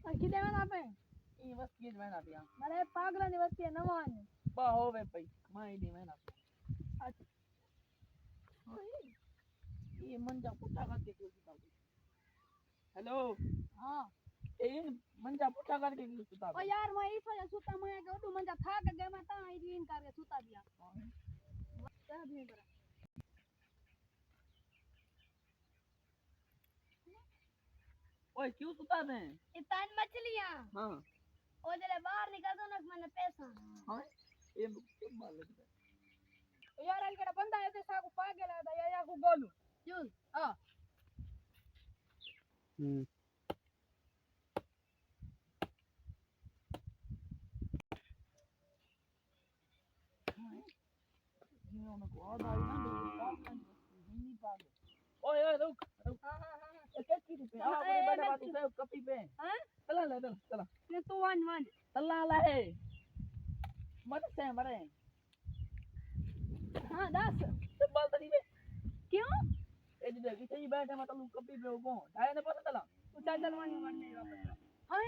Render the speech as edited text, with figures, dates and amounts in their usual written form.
અરખી દેવાના આપે ઈ વસ્તી જ મેના પ્યા મારે પાગલાની વસ્તી નવાની બા હોવે ભાઈ માઈ દી મેના ઈ મંજા પુઠા કરકે સુતા હેલો હા એ મંજા પુઠા કરકે સુતા ઓ યાર मैं ઈ સોયા સુતા मैं કે ઓડું મંજા થાક ગેમાં તા ઈ ઈન કરે સુતા દિયા તા ભી બરા ओए क्यों सुता है ये तान मछलियां हाँ ओ जले बाहर निकल दो ना मैंने पैसा हाँ ये क्यों मार लेते यार अलगड़ा बंदा है ते साकू पागल है या को बोलू चल हां ये उनको आधा ही ना दे पागल नहीं पागल ओए ओए रुक रुक हां हां हां ये क्या की पे आ बड़ी बड़ा बात उसे कपी पे हां चला ले चला ने तू वन वन चला ला है मत से मरे हां दस तो बाल तरी पे क्यों ए दे कि सही बैठे मत तू कपी पे वो ढाई ने पता चला तू चल चल वन वन नहीं वापस हां